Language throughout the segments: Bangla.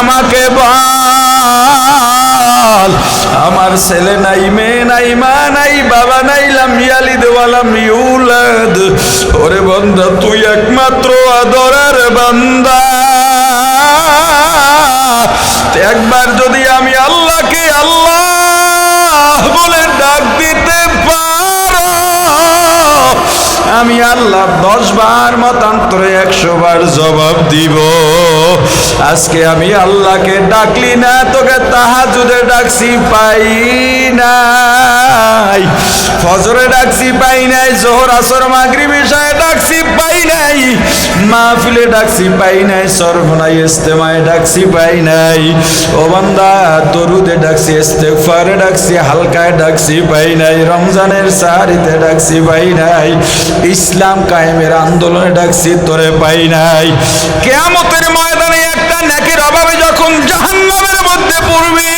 আমাকে বল, আমার ছেলে নাই, মেয়ে নাই, মা নাই, বাবা নাই, লাম ইয়ালিদ ওয়া লাম ইউলাদ। ওরে বান্দা, তুই একমাত্র আদরের বান্দা। একবার যদি আমি আল্লাহকে আল্লাহ বলে ডাক দিতে পারো, আমি আল্লাহ 10 বার মতান্তরে 100 বার জবাব দিব। আজকে আমি আল্লাহকে ডাকলি না, তোকে তাহাজ্জুদে ডাকছি পাই নাই, ফজরে ডাকছি পাই নাই, জোহর আসর মাগরিব ইশায় ডাকছি পাই নাই, মাহফিলে ডাকছি পাই নাই, সরবনাই ইস্তেমায় ডাকছি পাই নাই। ও বান্দা, দরুদে ডাকছি, ইস্তেগফারে ডাকছি, হালকায় ডাকছি পাই নাই, রমজানের সাহারিতে ডাকছি পাই নাই, ইসলাম কায়েমের আন্দোলনে ডাকছি তোরে পাই নাই। কিয়ামতের ময়দানে একটা নেকির অভাবে যখন জাহান্নামের মধ্যে পড়বি,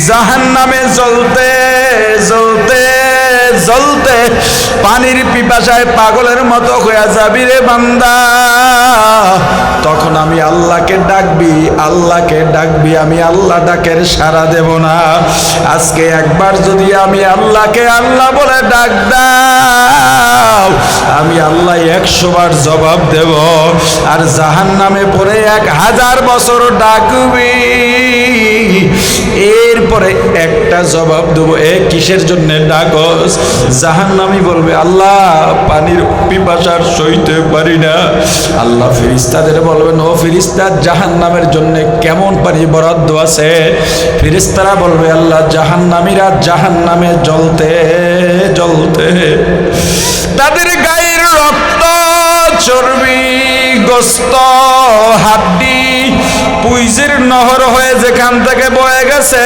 জাহান্নামে জ্বলতে জ্বলতে জ্বলতে পানির পিপাসায় পাগলের মতো হয়ে যাবি রে বান্দা। তখন আমি আল্লাহকে ডাকবি, আল্লাহকে ডাকবি, আমি আল্লাহ ডাকের সাড়া দেব না। আজকে একবার যদি আমি আল্লাহকে আল্লাহ বলে ডাক দাও, আমি আল্লাহ 100 বার জবাব দেব। আর জাহান্নামে পড়ে 1000 বছর ডাকবি, এরপরে একটা জবাব দেবো, কিসের জন্য ডাকস? জাহান্নামী বলবে, আল্লাহ পানির পিপাসার সইতে পারি না। আল্লাহ ফেরেশতাদের বলবেন, ও ফেরেশতা, জাহান্নামের জন্য কেমন পানি বরাদ্দ আছে? ফেরেশতারা বলবে, আল্লাহ জাহান্নামীরা জাহান্নামে জ্বলতে জ্বলতে তাদের গায়ের রক্ত, চর্বি, গোস্ত, হাড্ডি পুইজের নহর হয়ে যেখান থেকে বয়ে গেছে,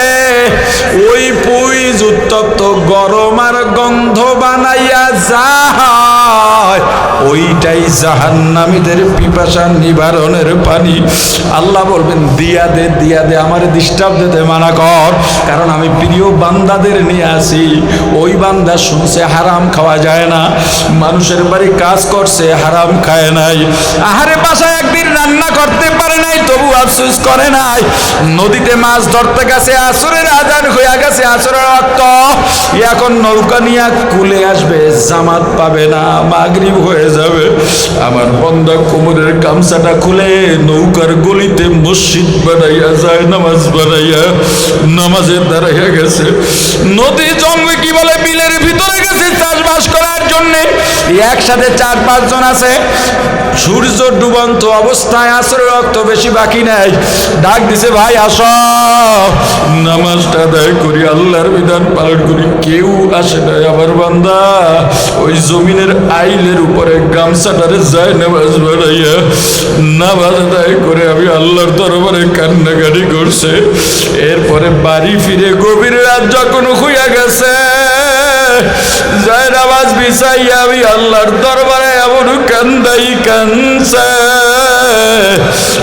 ওই পুইজ উত্তপ্ত গরম আর গন্ধ বানাইয়া যায়, ওইটাই জাহান্নামীদের পিপাসা নিবারণের পানি। আল্লাহ বলবেন, দিয়া দে, দিয়া দে, আমার ডিস্টার্ব দিতে মানা কর, কারণ আমি প্রিয় বান্দাদের নিয়ে আসি। ওই বান্দা শুনছে হারাম খাওয়া যায় না, মানুষের বাড়ি কাজ করছে, হারাম খায় নাই, আহারে বাসায় একদিন রান্না করতে পারে নাই, তবু আফসোস করে নাই, নদীতে মাছ ধরতে গেছে, আসরের আজান হয়ে গেছে, আসরের রক্ত, এখন নৌকা নিয়ে কুলে আসবে, জামাত পাবে না, মাগরিব হয়ে যাবে। আমার বান্দা কোমরের গামছাটা খুলে নৌকার গলিতে মসজিদ বানাইয়া যায়, নামাজ বানাইয়া নামাজে দাঁড়াইয়া গেছে। নদী জমবে কি বলে, বিলের ভিতরে গেছে চাষবাস করার জন্য, একসাথে 4-5 জন আছে, সূর্য ডুবন্ত অবস্থায়, আসরের রক্ত বেশি বাকি নাই, ডাক দিছে, ভাই আসো নামাজটা আদায় করি, আল্লাহর বিধান পালন করি। কেউ আসে নাই। আমার বান্দা ওই জমিনের আইলের উপরে গামছাটারে যায় নামাজ বানাইয়া নামাজ আদায় করে আমি আল্লাহর দরবারে কান্নাকাটি করছে। এরপরে বাড়ি ফিরে গভীর রাত যখন হইয়া গেছে, যায় নামাজ বিছাইয়া আমি আল্লাহর দরবারে এমন কান্দাই কানছে,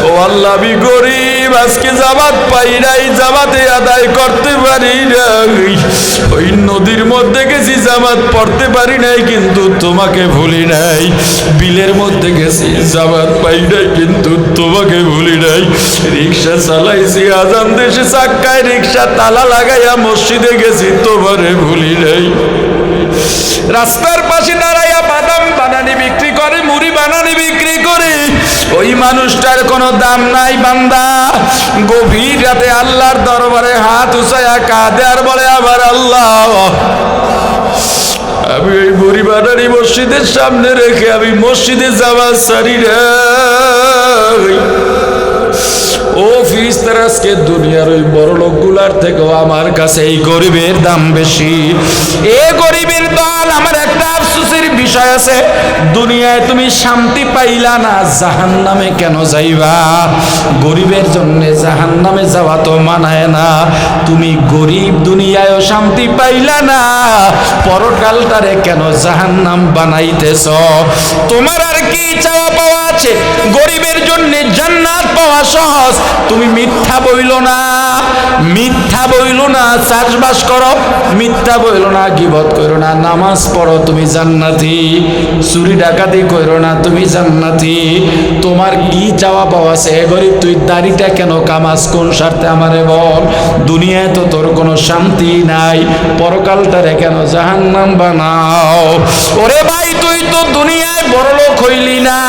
ও আল্লাহ, আমি গরিব, আজকে জামাত পাই নাই, জামাতে আদায় করতে পারি নাই, ওই নদীর মধ্যে গেছি, জামাত পড়তে পারি নাই, কিন্তু তোমাকে ভুলি নাই, বিলের মধ্যে গেছি, জামাত পাই নাই, কিন্তু তোমাকে ভুলি নাই, রিক্সা চালাইছি, আজান দেশে চাক্কায় রিক্সা তালা লাগাইয়া মসজিদে গেছি, তোমারে ভুলি নাই। রাস্তার পাশে দাঁড়াইয়া বাদাম বানানি বিক্রি করে, মুড়ি বানানি বিক্রি করে, ওই মানুষটার কোনো দাম নাই। বান্দা গভীর রাতে আল্লাহর দরবারে হাত উঁচাইয়া কাঁদে আর বলে, আবার আল্লাহ, আমি ওই মুড়ি বানানি মসজিদের সামনে রেখে আমি মসজিদে যাওয়া সারি নাই। ও ফিরিস্তারা, আজকে দুনিয়ার ওই বড় লোকগুলার থেকেও আমার কাছে এই গরিবের দাম বেশি। এ গরিবের দল, আমার একটা আফসোসের বিষয় আছে, দুনিয়ায় তুমি শান্তি পাইলা না, জাহান্নামে কেন যাইবা? গরিবের জন্য জাহান্নামে যাওয়া তো মানায় না। তুমি গরিব, দুনিয়ায়ও শান্তি পাইলা না, পরকালটারে কেন জাহান্নাম বানাইতেছ? তোমার আর কি চাওয়া পাওয়া আছে? গরিবের জন্য জান্নাত পাওয়া সহজ, তুমি মিথ্যা বইল না। মিথ্যা বইল না, চাষবাস করো, মিথ্যা বইল না, গীবত করো না, নামাজ পড়ো, তুমি জান্নাতি। চুরি ডাকাতি করো না, তুমি জান্নাতি। তোমার কি চাওয়া পাওয়া আছে? গরিব তুই দাড়িটা কেন কামাস, কোন স্বার্থে আমারে বল? দুনিয়ায় তো তোর কোনো শান্তি নাই, পরকালটারে কেন জাহান্নাম বানাও? ওরে ভাই তুই তো দুনিয়ায় বড়লোক হইলি না,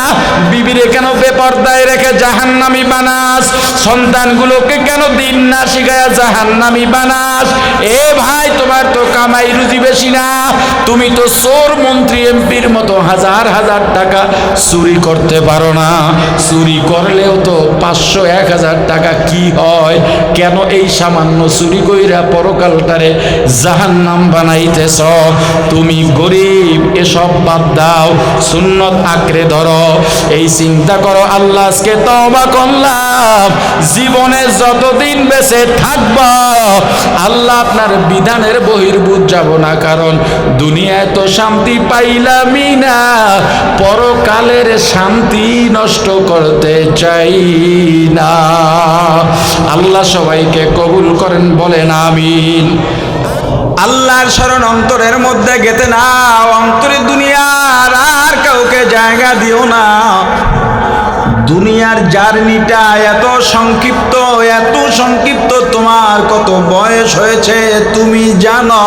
বিবিরে কেন বেপরদায় রেখে জাহান্নামী বানাস? সন্তানগুলোকে কেন দিন না শিখায়া জাহান্নামী বানাস? এ ভাই তোমার তো কামাই রুজি বেশি না, তুমি তো চোর মন্ত্রী এমপির মতো হাজার হাজার টাকা চুরি করতে পারো না। চুরি করলেও তো 500-1000 টাকা কি হয়? কেন এই সামান্য চুরি কইরা পরকালটারে জাহান্নাম বানাইতেছ? তুমি গরিব, এসব বাদ দাও, সুন্নত আঁকড়ে ধরো, এই চিন্তা করো আল্লাহ আজকে তওবা করলাম, জীবনে যতদিন বেঁচে থাকব আল্লাহ আপনার বিধানের বহির্ভূত যাব না, কারণ দুনিয়ায় তো শান্তি পাইলামই না, পরকালের শান্তি নষ্ট করতে চাই না। আল্লাহ সবাইকে কবুল করেন, বলেন আমিন। আল্লাহর শরণ অন্তরের মধ্যে গেতে নাও, অন্তরে দুনিয়ার আর কাউকে জায়গা দিও না। দুনিয়ার জার্নিটা এত সংক্ষিপ্ত, এত সংক্ষিপ্ত। তোমার কত বয়স হয়েছে তুমি জানো?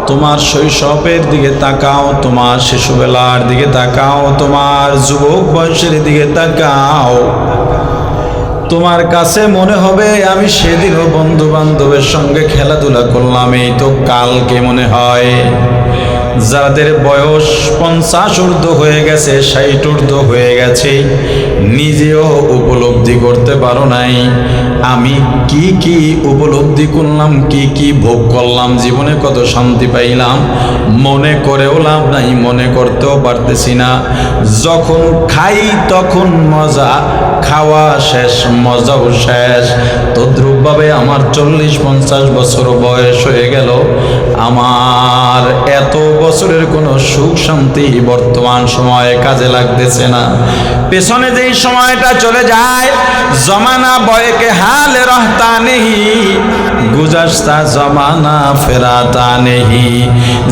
তোমার শৈশবের দিকে তাকাও, তোমার শিশুবেলার দিকে তাকাও, তোমার যুবক বয়সের দিকে তাকাও। তোমার কাছে মনে হবে আমি সেদিনও বন্ধু বান্ধবের সঙ্গে খেলাধুলা করলাম, এই তো কালকে মনে হয়। যাদের বয়স 50 ঊর্ধ্ব হয়ে গেছে, 60 ঊর্ধ্ব হয়ে গেছে, নিজেও উপলব্ধি করতে পারো নাই আমি কি কি উপলব্ধি করলাম, কি কি ভোগ করলাম, জীবনে কত শান্তি পাইলাম। মনে করেও লাভ নাই, মনে করতেও পারতেছি না। যখন খাই তখন মজা, খাওয়া শেষ মজাও শেষ। তদ্রূপভাবে আমার 40-50 বছর বয়স হয়ে গেল, আমার এত বছরের কোনো সুখ শান্তি বর্তমান সময়ে কাজে লাগতেছে না। পেছনে যেই সময়টা চলে যায়, জমানা বয়কে হাল রহতা নেহি, গুজাস্তা জমানা ফেরাতা নেহি।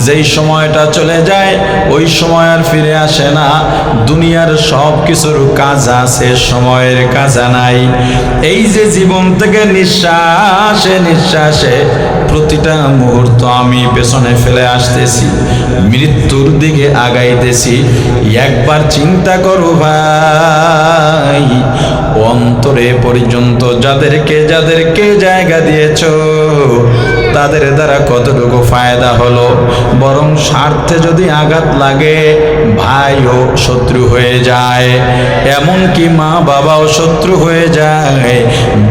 যেই সময়টা চলে যায় ওই সময় আর ফিরে আসে না। দুনিয়ার সব কিছুর কাজ আছে, সময়ের কাজ নাই। এই যে জীবন থেকে নিঃশ্বাসে নিঃশ্বাসে প্রতিটা মুহূর্ত আমি পেছনে ফেলে আসতেছি, মৃত্যুর দিকে আগাইতেছি। একবার চিন্তা করো ভাই, অন্তরে পর্যন্ত যাদেরকে যাদেরকে জায়গা দিয়েছ তাদের দ্বারা কতটুকু ফায়দা হলো। বরং স্বার্থে যদি আঘাত লাগে ভাইও শত্রু হয়ে যায়, এমনকি মা বাবাও শত্রু হয়ে যায়,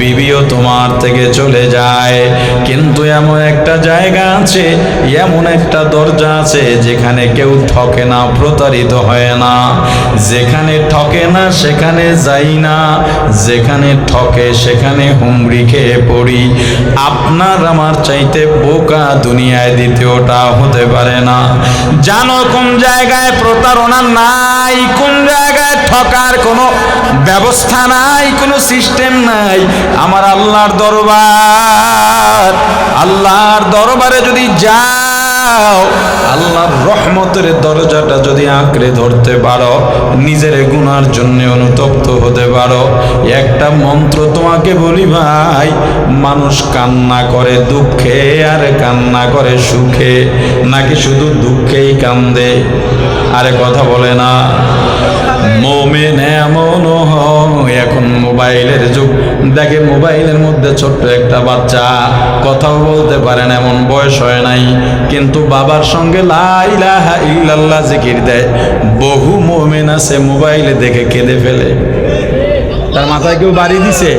বিবিও তোমার থেকে চলে যায়। কিন্তু এমন একটা জায়গা আছে, এমন একটা দরজা আছে যেখানে কেউ ঠকে না, প্রতারিত হয় না। যেখানে ঠকে না সেখানে যাই না, যেখানে ঠকে সেখানে হুমড়ি খেয়ে পড়ি। আপনার আমার চাইতে বোকা দুনিয়ায় দ্বিতীয়টা হতে পারে না। জানো কোন জায়গায় প্রতারণা নাই, কোন জায়গায় ঠকার কোনো ব্যবস্থা নাই, কোনো সিস্টেম নাই? আমার আল্লাহর দরবার। আল্লাহর দরবারে যদি যাও, আল্লাহর রহমতের দরজাটা যদি আঁকড়ে ধরতে পারো, নিজের গুনার জন্য অনুতপ্ত হতে পারো। একটা মন্ত্র তোমাকে বলি ভাই, মানুষ কান্না করে দুঃখে আর কান্না করে সুখে, নাকি শুধু দুঃখেই কান্দে? আরে কথা বলে না। মুমিন এমন হয়, এখন মোবাইলের যুগ, দেখে মোবাইলের মধ্যে ছোট্ট একটা বাচ্চা কথাও বলতে পারে না, এমন বয়স হয় নাই, কিন্তু বাবার সঙ্গে লা ইলাহা ইল্লাল্লাহ জিকির দেয়। বহু মুমিন আছে মোবাইলে দেখে কেঁদে ফেলে। তার মাথায় কেউ বাড়ি দিছে?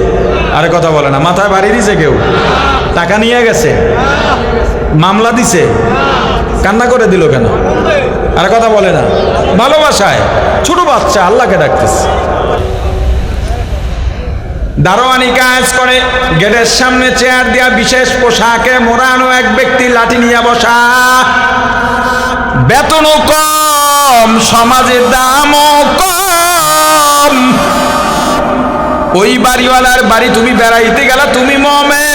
আরে কথা বলে না। মাথায় বাড়ি দিছে কেউ? টাকা নিয়ে গেছে? মামলা দিছে? কান্না করে দিল কেন? আরে কথা বলে না। ভালোবাসায় ছোট বাচ্চা আল্লাহকে ডাকতেছে। দারোয়ানি কাজ করে, গেটের সামনে চেয়ার দিয়া বিশেষ পোশাকে মোড়ানো এক ব্যক্তি লাঠি নিয়ে বসা। বেতনও কম, সমাজের দামও কম। ওই বাড়িওয়ালার বাড়ি তুমি বেড়াইতে গেলা, তুমি মুমিন,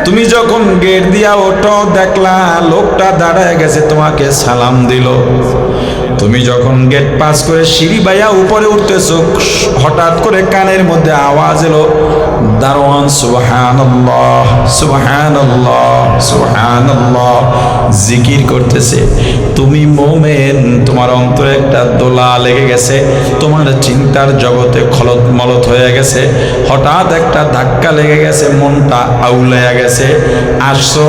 তুমি যখন গেট দিয়া ওঠো দেখলা লোকটা দাঁড়ায় গেছে, তোমাকে সালাম দিল। তুমি যখন গেট পাস করে সিঁড়ি বাইয়া উপরে উঠতেছো, হঠাৎ করে কানের মধ্যে আওয়াজ এলো, দারোয়ান সুবহানাল্লাহ সুবহানাল্লাহ সুবহানাল্লাহ জিকির করতেছে। তুমি মুমিন, তোমার অন্তরে একটা দোলা লেগে গেছে, তোমার চিন্তার জগতে খলত মলত হয়ে গেছে, হঠাৎ একটা ধাক্কা লেগে গেছে, মনটা আউলাইয়া গেছে। আসছো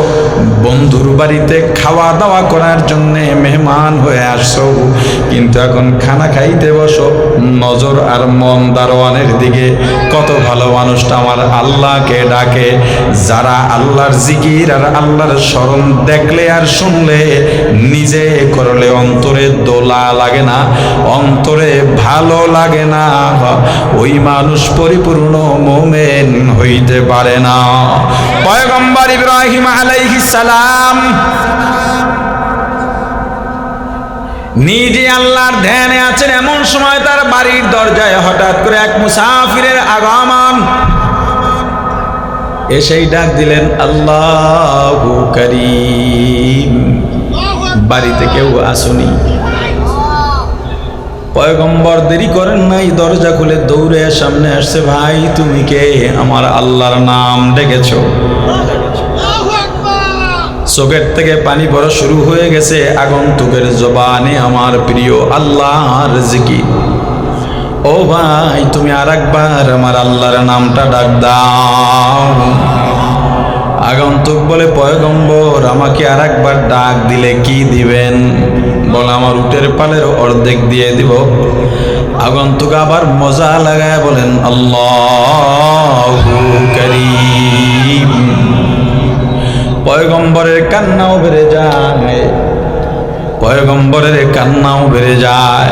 বন্ধুর বাড়িতে খাওয়া দাওয়া করার জন্যে, মেহমান হয়ে আসছো, কিন্তু এখন খানা খাইতে বসো, নজর আর মন দারোয়ানের দিকে। কত ভালো মানুষটা আমার আল্লাহকে ডাকে। যারা আল্লাহর জিকির আর আল্লাহর স্মরণ দেখলে আর শুনলে, নিজে করলে অন্তরে দোলা লাগে না, অন্তরে ভালো লাগে না, ওই মানুষ পরিপূর্ণ মুমিন হইতে পারে না। পয়গম্বর ইব্রাহিম আলাইহিস সালাম নিজে আল্লাহর ধ্যানে আছেন, এমন সময় তার বাড়ির দরজায় হঠাৎ করে এক মুসাফিরের আগমন। এসেই ডাক দিলেন, আল্লাহু কারীম, বাড়িতে কেউ আসুনি? পয়গম্বর দেরি করেন নাই, দরজা খুলে দৌড়ে সামনে আসছে। ভাই তুমি কে? আমার আল্লাহর নাম ডেকেছো। চোখের থেকে পানি পড়া শুরু হয়ে গেছে, আগন্তুকের জবানে আমার প্রিয় আল্লাহর জিকির। ও ভাই তুমি আর একবার আমার আল্লাহর নামটা ডাক দাও। আগন্তুক বলে, পয়গম্বর আমাকে আর একবার ডাক দিলে কি দিবেন? বলে, আমার উটের পালের অর্ধেক দিয়ে দিব। আগন্তুক আবার মজা লাগায় বলেন, আল্লাহু কারীম। পয়গম্বরের কান্নাও বেড়ে যায়, পয়গম্বরের কান্নাও বেড়ে যায়।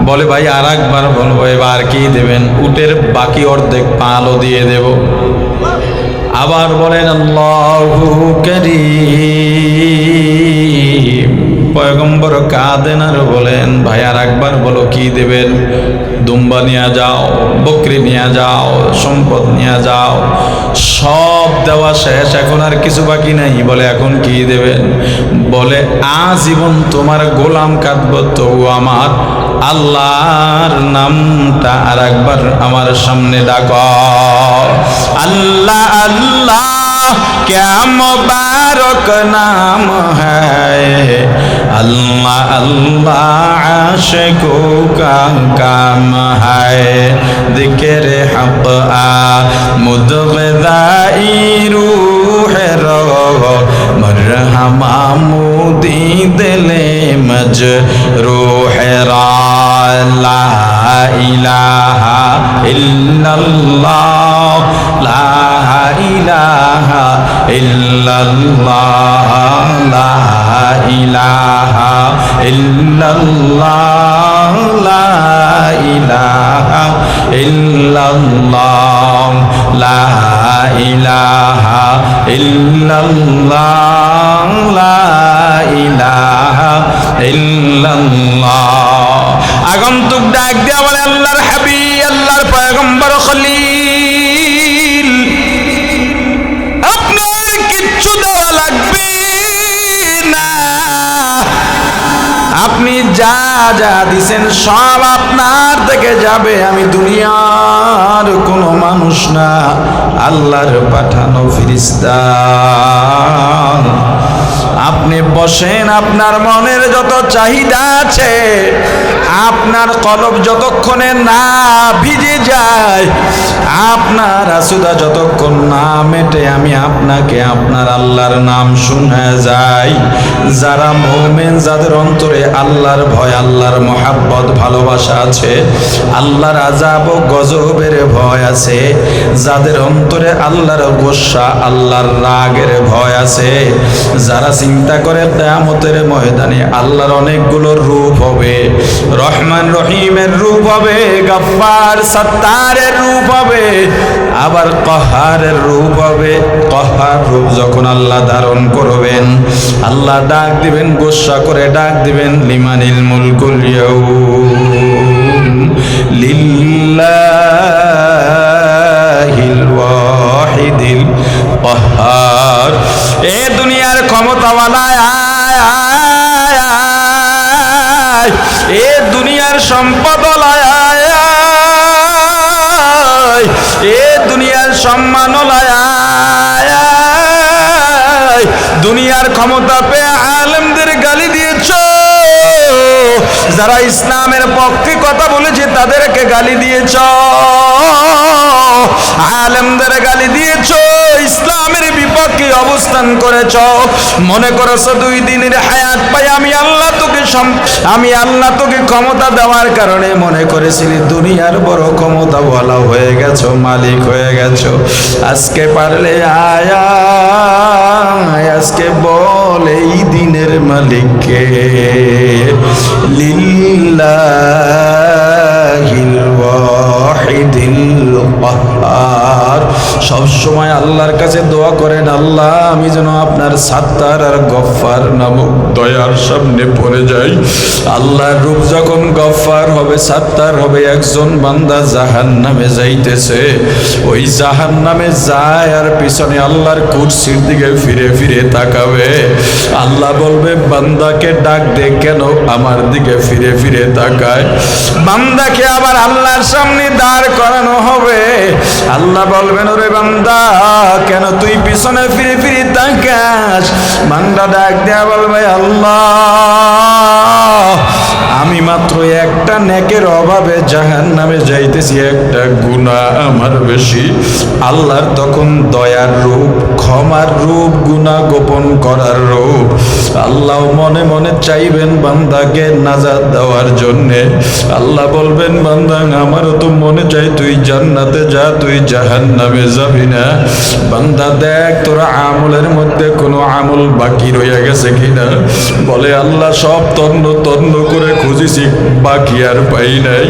বলে, ভাই আর একবার বলবো, এবার কি দেবেন? উটের বাকি অর্ধেক পালও দিয়ে দেব। আবার বলেন, আল্লাহু কারীম। পয়গম্বর কাঁদেন আর বলেন, ভাই আর একবার বলো কি দেবেন? দুম্বা নিয়ে যাও, বকরি নিয়ে যাও, সম্পদ নিয়ে যাও। সব দেওয়া শেষ, এখন আর কিছু বাকি নাই। বলে, এখন কি দেবেন? বলে, আজীবন তোমার গোলাম কাঁদব, তবু আমার আল্লাহর নামটা আর একবার আমার সামনে ডাকো। আল্লাহ আল্লাহ क्या मुबारक नाम है, अल्लाह अल्लाह आशिकों का काम है। जिक्र हक़ मुदग़िज़ाई रूह रो, मरहमा मुदी दिले मजरूह रा। ला इलाहा इल्लल्लाह, ला इलाहा इल्लल्लाह, ला इलाहा इल्लल्लाह, ला इलाहा इल्लल्लाह, ला इलाहा इल्लल्लाह, ला इलाहा इल्लल्लाह। আগন্তুক ডাক দিয়া বলে, আল্লাহর হাবিব, আল্লাহর পয়গম্বর খলিল, আপনার কিচ্ছু দেওয়া লাগবে না, আপনি যা যা দিছেন সব আপনার থেকে যাবে। আমি দুনিয়ার কোনো মানুষ না, আল্লাহর পাঠানো ফেরেশতা। আপনি বসেন, আপনার মনের যত চাহিদা আছে, আপনার কলব যতক্ষণে না ভিজে যায়, আপনার আসুদা যতক্ষণ না মেটে, আমি আপনাকে আপনার আল্লাহর নাম শুনে যাই। যারা মুমিন, যাদের অন্তরে আল্লাহর ভয়, আল্লাহর মহাব্বত, ভালোবাসা আছে, আল্লাহর আযাব ও গজবের ভয় আছে, যাদের অন্তরে আল্লাহর গোসা, আল্লাহর রাগের ভয় আছে, যারা চিন্তা করে কিয়ামতের ময়দানে আল্লাহর অনেকগুলো রূপ হবে, রহমান রহিমের রূপ হবে, গফফার সত্তারের রূপ হবে, আবার কহারের রূপ হবে। কহার রূপ যখন আল্লাহ ধারণ করবেন, আল্লাহ ডাক দিবেন, গোসা করে ডাক দিবেন, লিমানিল মুলকুল ইয়াউম লিল্লাহিল ওয়াহিদিল কহ্হার। দুনিয়ার সম্পদ এ দুনিয়ার সম্মান দুনিয়ার ক্ষমতা পেয়ে আলেমদের গালি দিয়েছ, যারা ইসলামের পক্ষে কথা বলেছে তাদেরকে গালি দিয়েছ, আলেমদের গালি দিয়েছ, ইসলামের বিপক্ষে অবস্থান করেছ। মনে করেছো 2 দিনের হায়াত পাই আমি আল্লাহ তোকে ক্ষমতা দেওয়ার কারণে মনে করেছিলি দুনিয়ার বড় ক্ষমতা বলা হয়ে গেছো, মালিক হয়ে গেছো। আজকে পারলে আয়া আজকে বল এই দিনের মালিককে। লিল্লাহিল ওয়াহিদিল কাহ্হার। সব সময় আল্লাহর কাছে দোয়া করেন, আল্লাহ আমি যেন আপনার সাত্তার আর গফফার নামক দয়ার সামনে পড়ে যাই। আল্লাহর রূপ যখন গফফার হবে, সাত্তার হবে, একজন বান্দা জাহান্নামে যাইতেছে, ওই জাহান্নামে যায় আর পিছনে আল্লাহর কুরসির দিকে ফিরে ফিরে তাকাবে। আল্লাহ বলবে বান্দাকে ডাক দে, কেন আমার দিকে ফিরে ফিরে তাকায়? বান্দাকে আবার আল্লাহর সামনে দাঁড় করানো হবে। আল্লাহ বলবেন ওরে বান্দা কেন তুই পিছনে ফিরে ফিরে তাকাস? বান্দা ডাক দেয়া বলবে আল্লাহ আমি মাত্র একটা নেকের অভাবে জাহান্নামে যাইতেছি, একটা গুনাহ আমার বেশি। আল্লাহর তখন দয়ার রূপ, ক্ষমার রূপ, গুনাহ গোপন করার রূপ। আল্লাহ মনে মনে চাইবেন বান্দাকে নাজাত দেওয়ার জন্যে। আল্লাহ বলবেন বান্দা আমারও তো মনে চাই তুই জান্নাতে যা, তুই জাহান্নামে যাবি না। বান্দা দেখ তোর আমলের মধ্যে কোনো আমল বাকি রয়ে গেছে কিনা। বলে আল্লাহ সব তন্ন তন্ন করে খুঁজেছি, বাকি আর পাই নাই।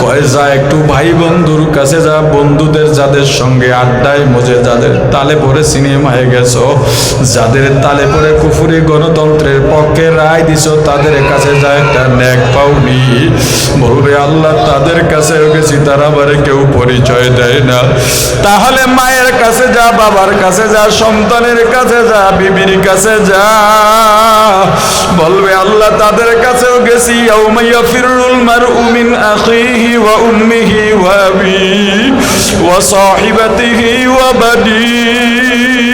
কয় যা একটু ভাই বন্ধুর কাছে যা, বন্ধুদের যাদের সঙ্গে আড্ডায় মজে, যাদের তালে পড়ে সিনেমায় গেছো, যাদের তালে পড়ে কুফরি গণতন্ত্রের পক্ষে রায় দিছো, তাদের কাছে যা, একটা নেক পাওনি। বলবে আল্লাহ তাদের কাছেও গেছি, তারা আবার কেউ পরিচয় দেয় না। তাহলে মায়ের কাছে যা, বাবার কাছে যা, সন্তানের কাছে যা, বিবির কাছে যা। বলবে আল্লাহ তাদের কাছেও গেছি। ইয়াউমা ইয়াফিরুল মারউ মিন আখিহি ওয়া উম্মিহি ওয়া আবিহি ওয়া সাহিবাতিহি ওয়া বানিহি।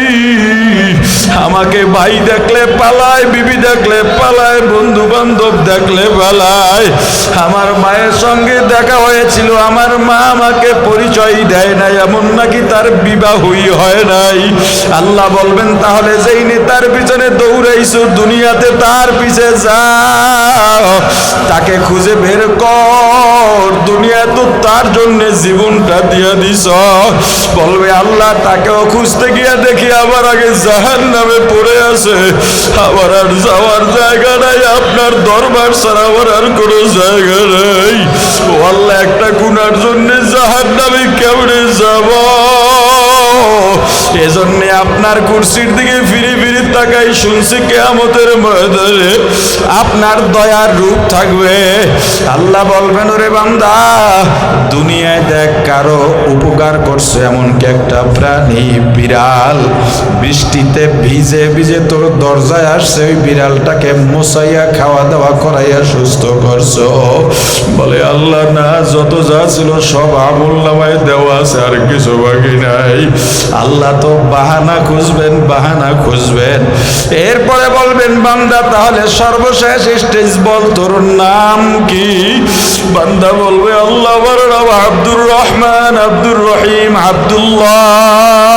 আমাকে ভাই দেখলে পালায়, বিবি দেখলে পালায়, বন্ধু বান্ধব দেখলে পালায়। আমার মায়ের সঙ্গে দেখা হয়েছিল, আমার মা আমাকে পরিচয় দেয় নাই, এমন নাকি তার বিবাহই হয় নাই। আল্লাহ বলবেন তাহলে যেই নেতার পিছনে দৌড়াইছো দুনিয়াতে, তার পিছে যাও, তাকে খুঁজে বের কর। দুনিয়া তো তার জন্য জীবনটা দিয়ে দিছ। বলবে আল্লাহ তাকেও খুঁজতে গিয়ে দেখি আবার আগে জাহান্নামে পড়ে আছে, আবার আর যাওয়ার জায়গা নাই, আপনার দরবার ছাড়া আবার আর কোনো জায়গা নাই। ও আল্লাহ একটা গুনার জন্য জাহান্নামে কেমনে যাব? এজন্য আপনার কুরসির দিকে ফিরে ফিরে তাকাই, শুনছি কিয়ামতের ময়দানে আপনার দয়ার রূপ থাকবে। আল্লাহ বলবেন ওরে বান্দা দুনিয়ায় দেখ কারো উপকার করছে, এমনকি একটা প্রাণী বিড়াল বৃষ্টিতে ভিজে ভিজে তোর দরজায় আসছে, ওই বিড়ালটাকে মোছাইয়া খাওয়া দাওয়া করাইয়া সুস্থ করছো। বলে আল্লাহ না, যত যা ছিল সব আমল নামায় দেওয়া আছে, আর কিছু বাকি নাই। আল্লাহ তো বাহানা খুঁজবেন, বাহানা খুঁজবেন। এরপরে বলবেন বান্দা তাহলে সর্বশেষ স্টেজ বল, তোর নাম কি? বান্দা বলবে আল্লাহ আমার নাম আব্দুর রহমান, আব্দুর রহিম, আব্দুল্লাহ।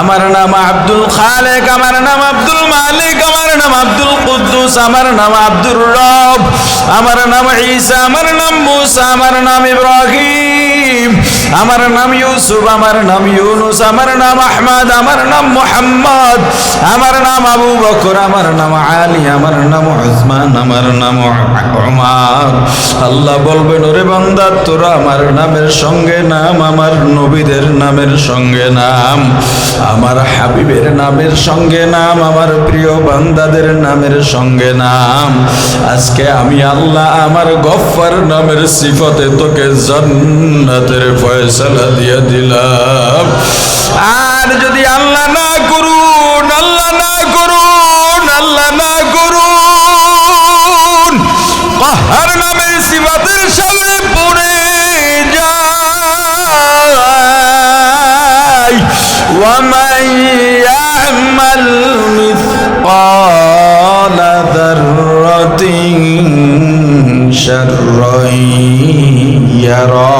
আমার নাম আব্দুল খালেক, আমার নাম আব্দুল মালিক, আমার নাম আব্দুল কুদ্দুস, আমার নাম আব্দুর রব, আমার নাম ঈসা, আমার নাম মুসা, আমার নাম ইব্রাহিম, আমার নাম ইউসুফ, আমার নাম ইউনুস, আমার নাম আহমদ, আমার নাম মুহাম্মদ, আমার নাম আবু বকর, আমার নাম আলী, আমার নাম উসমান, আমার নাম উমর। আল্লাহ বলবেন ওরে বান্দা তোরা আমার নামের সঙ্গে নাম, আমার নবীদের নামের সঙ্গে নাম, আমার হাবিবের নামের সঙ্গে নাম, আমার প্রিয় বান্দাদের নামের সঙ্গে নাম। আজকে আমি আল্লাহ আমার গফফার নামের সিফতে তোকে জান্নাতের ফয়সালা দিয়ে দিলাম। আর যদি আল্লাহ না করুন, আল্লাহ না করুন, আল্লাহ না করুন, কাহার নামের সিফাতের সামনে পড়ে যায় ওয়ামান ইয়ামাল মিসকালা যাররাতিন শাররান ইয়ারা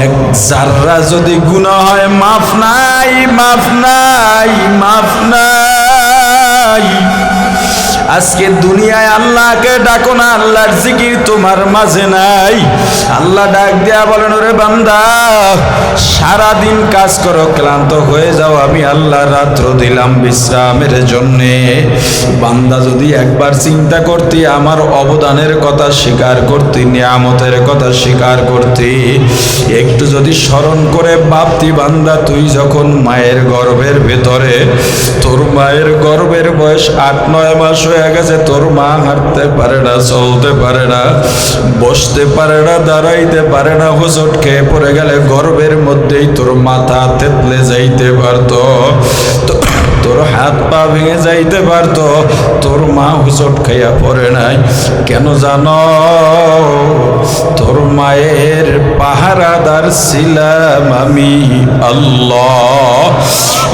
এক যাররা যদি গুনাহ হয় মাফ নাই মাফ নাই মাফ নাই আজকে দুনিয়ায় আল্লাহকে ডাকো না আল্লাহর জিকির তোমার মাঝে নাই আল্লাহ ডাক দেয়া বলেন ওরে বান্দা সারাদিন কাজ করো ক্লান্ত হয়ে যাও আমি আল্লাহ রাত্র দিলাম বিশ্রামের জন্যে বান্দা যদি একবার চিন্তা করতি আমার অবদানের কথা স্বীকার করতি নিয়ামতের কথা স্বীকার করতি একটু যদি স্মরণ করে ভাবতি বান্দা তুই যখন মায়ের গর্ভের ভেতরে তোর মায়ের গর্ভের বয়স 8-9 মাস হয়ে গেছে তোর মা হাঁটতে পারে না চলতে পারে না বসতে পারে না দাঁড়াইতে পারে না হোঁচট খেয়ে পড়ে গেলে গর্ভের মধ্যেই তোর মাথা থেতলে যাইতে পারতো তোর হাত পা ভেঙে যাইতে পারতো তোর মা হোঁচট খাইয়া পড়ে নাই কেন জানো তোর মায়ের পাহারাদার ছিলাম আমি আল্লাহ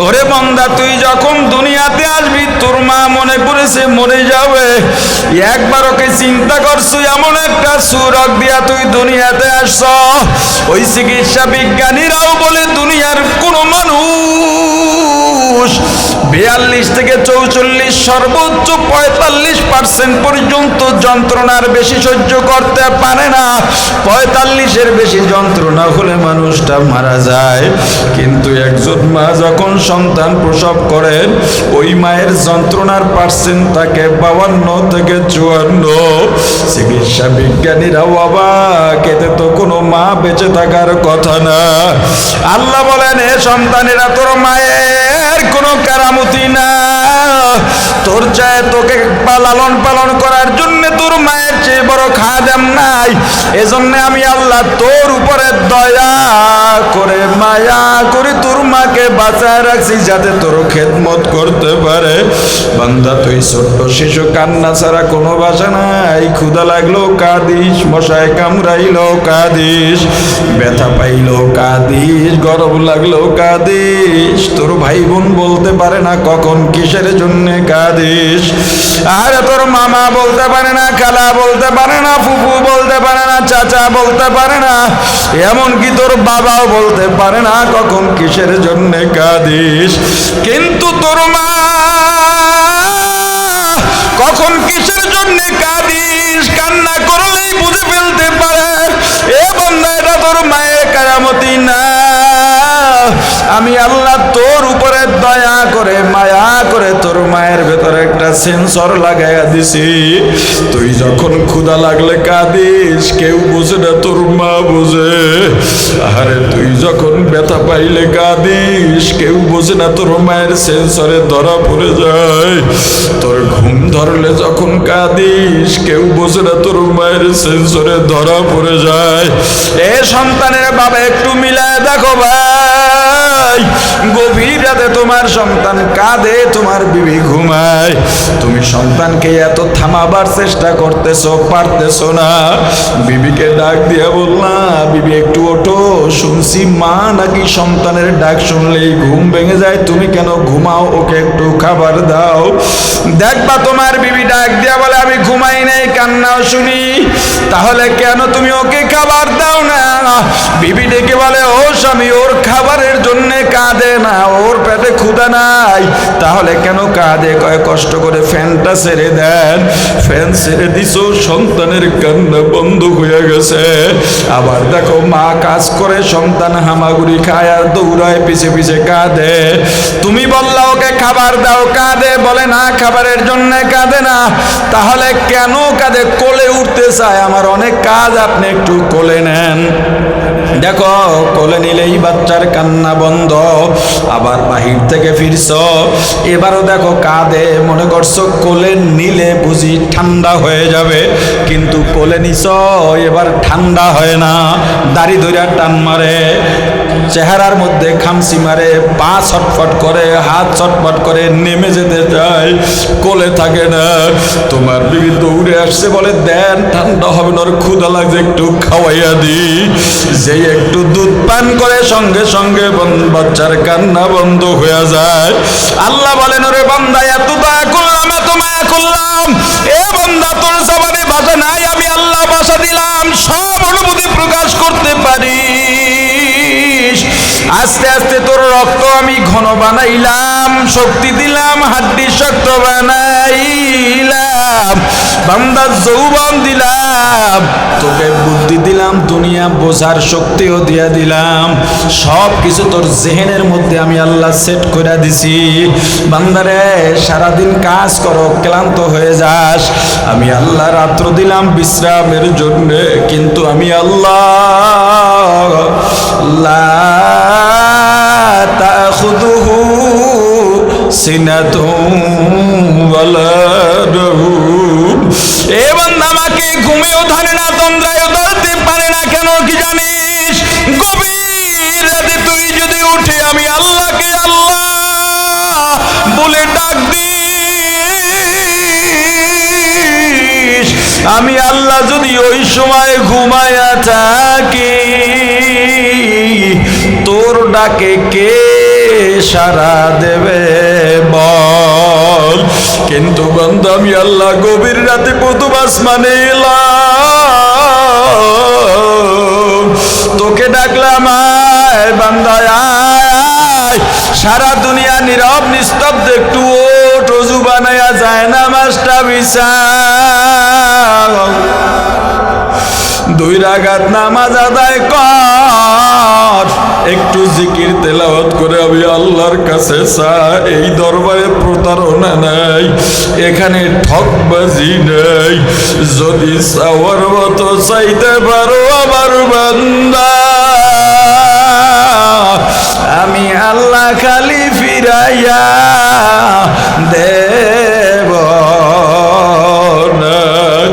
ওরে বান্দা তুই যখন দুনিয়াতে আসবি তোর মা মনে করেছে মরে যাবে একবার ওকে চিন্তা করছো এমন একটা সুরক দিয়া তুই দুনিয়াতে আসছ ওই চিকিৎসা বিজ্ঞানীরাও বলে দুনিয়ার কোন মানুষ 42 থেকে 44 সর্বোচ্চ 45% পর্যন্ত যন্ত্রণার বেশি সহ্য করতে পারে না 45-এর বেশি যন্ত্রণা হলে মানুষটা মারা যায় কিন্তু একজন মা যখন সন্তান প্রসব করেন ওই মায়ের যন্ত্রণার পার্সেন্ট থাকে 52 থেকে 54 চিকিৎসা বিজ্ঞানীরা অবাক এতে তো কোনো মা বেঁচে থাকার কথা না আল্লাহ বলেন এ সন্তানেরা তোর মায়ের কোনো কারামতি না তোর চায় তোকে লালন পালন করার জন্য তোর মায়ের চেয়ে বড় খাদেম নাই এজন্য আমি আল্লাহ তোর উপরে দয়া করে মায়া করে তোর মাকে বাঁচায় রাখছি যাতে তোর খেদমত করতে পারে বান্দা তুই ছোট্ট শিশু কান্না ছাড়া কোনো ভাষা নাই ক্ষুধা লাগলো কাঁদিস মশায় কামড়াইলো কাঁদিস ব্যথা পাইলো কাঁদিস গরম লাগলো কাঁদিস তোর ভাই বোন বলতে পারে না কখন কিসের জন্য কাঁদিস আর তোর মামা বলতে পারে না খালা বলতে পারে না ফুফু বলতে পারে না চাচা বলতে পারে না এমনকি তোর বাবাও বলতে পারে না কখন কিসের জন্য কাঁদিস কিন্তু তোর মা কখন কিসের জন্য কাঁদিস কান্না করলেই বুঝে ফেলতে পারে এ বান্দা এটা তোর মায়ের কারামতি না আমি আল্লাহ তোর উপরে দয়া করে মায়া করে তোর মায়ের ভেতরে একটা সেন্সর লাগাইয়া দিছি তুই যখন ক্ষুধা লাগলে কাঁদিস কেউ বুঝে না তোর মা বুঝে আরে তুই যখন ব্যথা পাইলে কাঁদিস কেউ বুঝে না তোর মায়ের সেন্সরে ধরা পড়ে যায় তোর ঘুম ধরলে যখন কাঁদিস কেউ বুঝে না তোর মায়ের সেন্সরে ধরা পড়ে যায় এ সন্তানের বাবা একটু মিলায় দেখো ভাই গভীর রাতে তোমার সন্তান কাঁদে তোমার বিবি ঘুমায় তুমি সন্তানকে এত থামাবার চেষ্টা করতেছো পারতেছো না বিবিকে ডাক দিয়া বললাম বিবি একটু ওঠো শুনছি মা নাকি সন্তানের ডাক শুনলেই ঘুম ভেঙে যায় তুমি কেন ঘুমাও ওকে একটু খাবার দাও দেখবা তোমার বিবি ডাক দিয়া বলে আমি ঘুমাই নাই কান্নাও শুনি তাহলে কেন তুমি ওকে খাবার দাও না বিবি ডেকে বলে ও স্বামী ওর খাবারের জন্য কাঁদে না ওর পেটে ক্ষুধা নাই তাহলে কেন কাঁদে কয় কষ্ট করে ফ্যানটা ছেড়ে দেন ফ্যান ছেড়ে দিছো সন্তানের কান্না বন্ধ হয়ে গেছে আবার দেখো মা কাজ করে সন্তান হামাগুড়ি খায় আর দৌড়ায় পিছে পিছে কাঁদে তুমি বললা ওকে খাবার দাও কাঁদে বলে না খাবারের জন্য কাঁদে না তাহলে কেন কাঁদে কোলে উঠতে চায় আমার অনেক কাজ আপনি একটু কোলে নেন দেখো কোলে নিলেই বাচ্চার কান্না বন্ধ আবার বাহির থেকে ফিরছো এবারও দেখো কাঁদে মনে করছো কোলে নিলে বুঝি ঠান্ডা হয়ে যাবে কিন্তু কোলে নিছ এবার ঠান্ডা হয় না দাড়ি ধরে টান মারে চেহারার মধ্যে খামসি মারে, পা ছটফট করে, হাত ছটফট করে, নেমে যেতে চায়, কোলে থাকে না। তোমার বিবি দৌড়ে আসছে, বলে দেন, ঠান্ডা হবে না, ওর ক্ষুধা লাগছে, একটু খাওয়াইয়া দি। যেই একটু দুধ পান করে সঙ্গে সঙ্গে বাচ্চার কান্না বন্ধ হয়ে যায়। আল্লাহ বলেন, ওরে বান্দা, এত দয়া করলাম, এত মায়া করলাম, এ বান্দা তোর জবানে ভাষা নাই, আমি আল্লাহ ভাষা দিলাম, সব অনুভূতি প্রকাশ করতে পারি। আস্তে আস্তে তোর রক্ত আমি ঘন বানাইলাম, শক্তি দিলাম, হাড্ডি শক্ত বানাইলাম, বান্দা যৌবন দিলাম, তোকে বুদ্ধি দিলাম, দুনিয়া বোঝার শক্তিও দিয়া দিলাম, সব কিছু তোর জেহেনের মধ্যে আমি আল্লাহ সেট করে দিছি। বান্দারে, সারাদিন কাজ করো, ক্লান্ত হয়ে যাস, আমি আল্লাহ রাত্র দিলাম বিশ্রামের জন্য, কিন্তু আমি আল্লাহ লা তাখুযুহু সিনাতুন ওয়ালা নাওম। এ বান্দা, আমাকে ঘুমেও ধরে না, তন্দ্রায়ও ধরতে পারে না, কেন কি জানিস? গভীর রাতে তুই যদি উঠে আমি আল্লাহকে আল্লাহ বলে ডাক দিস, আমি আল্লাহ যদি ওই সময় ঘুমায়া থাকি, তোর ডাকে কে সাড়া দেবে বল? কিন্তু বান্দা, আমি আল্লাহ গভীর রাতে প্রথম আসমানে এলাম, তোকে ডাকলাম, আয় বান্দা আয়। সারা দুনিয়া নীরব নিস্তব্ধ, একটু ওঠ, ওযু বানায়া যায় নামাজটা বিছাও, 2 রাকাত নামাজ আদায় কর, একটু জিকির তেলাওয়াত করে আমি আল্লাহর কাছে চা। এই দরবারে প্রতারণা নাই, এখানে ঠকবাজি নাই, যদি চাওয়ার মতো চাইতে পারো আমার বান্দা, আমি আল্লাহ খালি ফিরাইয়া